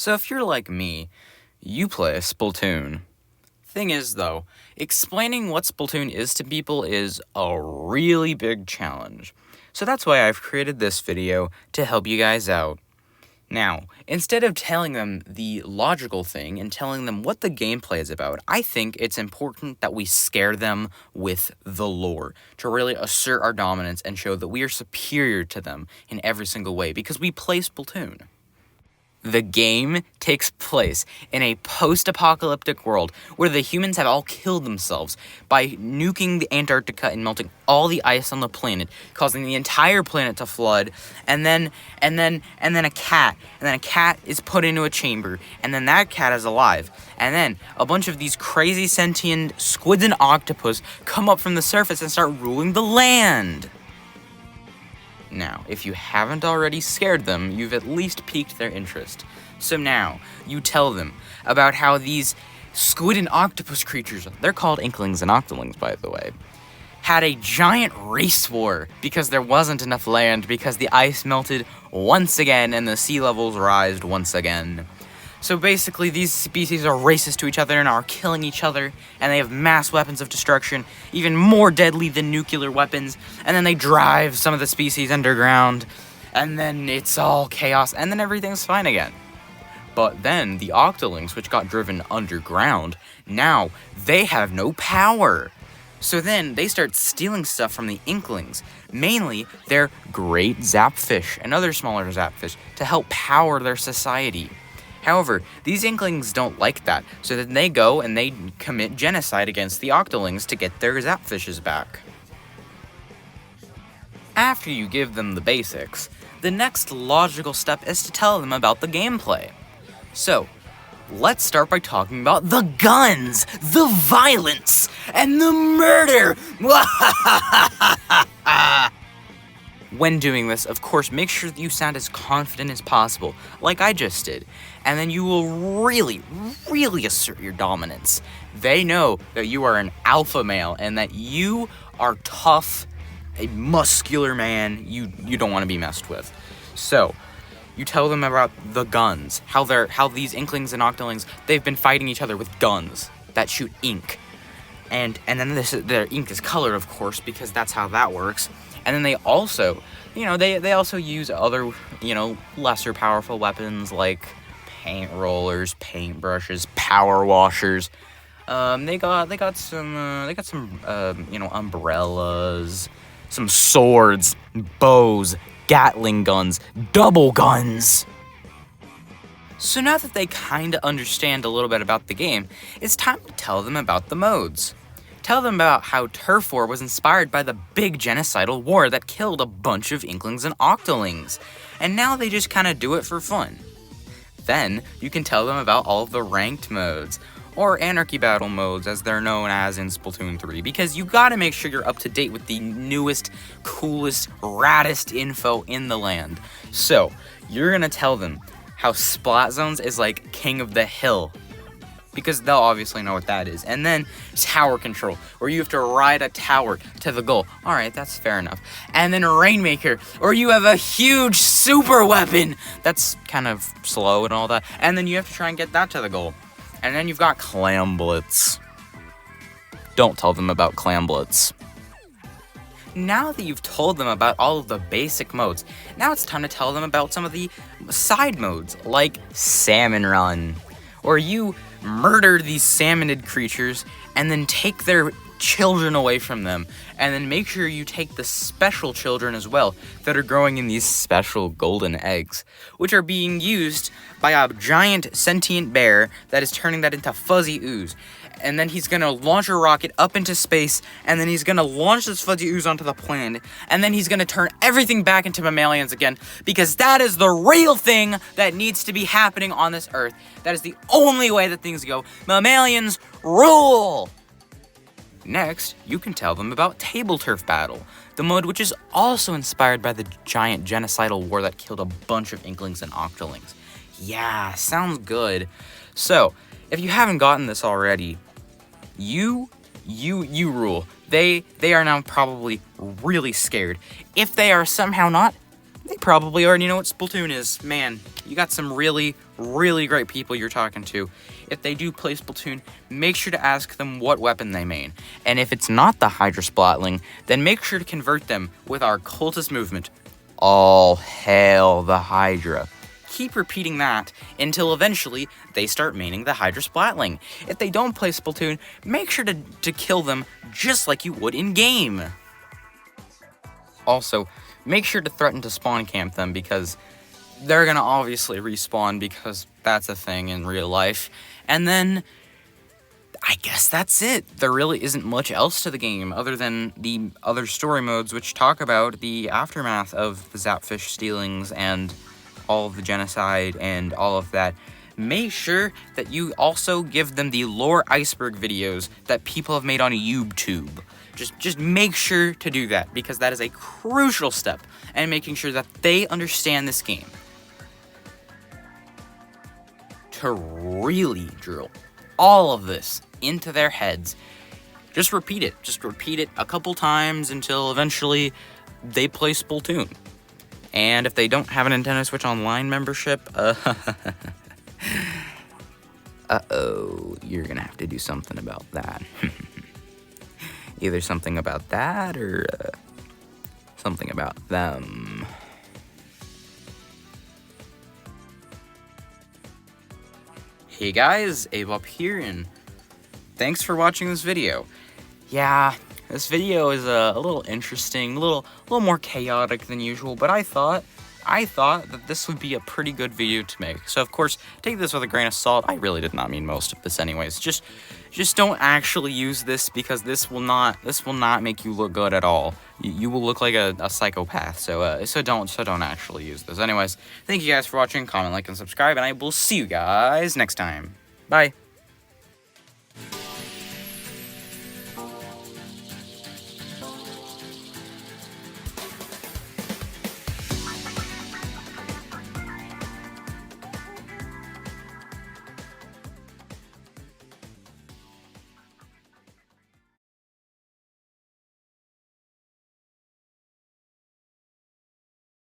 So if you're like me, you play Splatoon. Thing is, though, explaining what Splatoon is to people is a really big challenge. So that's why I've created this video to help you guys out. Now, instead of telling them the logical thing and telling them what the gameplay is about, I think it's important that we scare them with the lore to really assert our dominance and show that we are superior to them in every single way because we play Splatoon. The game takes place in a post-apocalyptic world where the humans have all killed themselves by nuking the Antarctica and melting all the ice on the planet, causing the entire planet to flood, and then a cat is put into a chamber, and then that cat is alive, and then a bunch of these crazy sentient squids and octopus come up from the surface and start ruling the land. Now, if you haven't already scared them, you've at least piqued their interest. So now, you tell them about how these squid and octopus creatures, they're called inklings and octolings, by the way, had a giant race war because there wasn't enough land because the ice melted once again and the sea levels rised once again. So basically, these species are racist to each other and are killing each other, and they have mass weapons of destruction, even more deadly than nuclear weapons, and then they drive some of the species underground, and then it's all chaos, and then everything's fine again. But then, the octolings, which got driven underground, now, they have no power. So then, they start stealing stuff from the inklings, mainly their great zapfish and other smaller zapfish, to help power their society. However, these inklings don't like that, so then they go and they commit genocide against the octolings to get their zapfishes back. After you give them the basics, the next logical step is to tell them about the gameplay. So, let's start by talking about the guns, the violence, and the murder! When doing this, of course, make sure that you sound as confident as possible, like I just did, and then you will really, really assert your dominance. They know that you are an alpha male and that you are tough, a muscular man you don't want to be messed with. So, you tell them about the guns, how these inklings and octolings, they've been fighting each other with guns that shoot ink. And then their ink is colored, of course, because that's how that works. And then they also, they also use other, lesser powerful weapons like paint rollers, paintbrushes, power washers. They got some umbrellas, some swords, bows, Gatling guns, double guns. So now that they kinda understand a little bit about the game, it's time to tell them about the modes. Tell them about how Turf War was inspired by the big genocidal war that killed a bunch of inklings and octolings, and now they just kinda do it for fun. Then, you can tell them about all of the ranked modes, or Anarchy Battle modes as they're known as in Splatoon 3, because you gotta make sure you're up to date with the newest, coolest, raddest info in the land. So, you're gonna tell them how Splat Zones is like King of the Hill, because they'll obviously know what that is. And then tower control, where you have to ride a tower to the goal. Alright, that's fair enough. And then Rainmaker, where you have a huge super weapon that's kind of slow and all that. And then you have to try and get that to the goal. And then you've got Clam Blitz. Don't tell them about Clam Blitz. Now that you've told them about all of the basic modes, now it's time to tell them about some of the side modes, like Salmon Run, where you murder these salmonid creatures and then take their children away from them, and then make sure you take the special children as well that are growing in these special golden eggs, which are being used by a giant sentient bear that is turning that into fuzzy ooze. And then he's gonna launch a rocket up into space, and then he's gonna launch this fuzzy ooze onto the planet, and then he's gonna turn everything back into mammalians again, because that is the real thing that needs to be happening on this earth. That is the only way that things go. Mammalians rule! Next, you can tell them about Table Turf Battle, the mode which is also inspired by the giant genocidal war that killed a bunch of inklings and octolings. Yeah, sounds good. So, if you haven't gotten this already, you rule. They are now probably really scared. If they are somehow not, they probably already know what Splatoon is. Man, you got some really, really great people you're talking to. If they do play Splatoon, make sure to ask them what weapon they main. And if it's not the Hydra Splatling, then make sure to convert them with our cultist movement. All hail the Hydra. Keep repeating that until eventually they start maining the Hydra Splatling. If they don't play Splatoon, make sure to kill them just like you would in-game. Also, make sure to threaten to spawn camp them because they're gonna obviously respawn because that's a thing in real life. And then, I guess that's it. There really isn't much else to the game other than the other story modes which talk about the aftermath of the Zapfish stealings and all of the genocide and all of that. Make sure that you also give them the lore iceberg videos that people have made on YouTube. Just make sure to do that because that is a crucial step in making sure that they understand this game. To really drill all of this into their heads, just repeat it. Just repeat it a couple times until eventually they play Splatoon. And if they don't have a Nintendo Switch Online membership, uh-oh, you're gonna have to do something about that. Either something about that or something about them. Hey guys, Abe up here, and thanks for watching this video. Yeah, this video is a little interesting, a little more chaotic than usual, but I thought that this would be a pretty good video to make. So of course, take this with a grain of salt. I really did not mean most of this anyways. Just don't actually use this because this will not make you look good at all. You will look like a psychopath. So don't actually use this. Anyways, thank you guys for watching. Comment, like, and subscribe, and I will see you guys next time. Bye.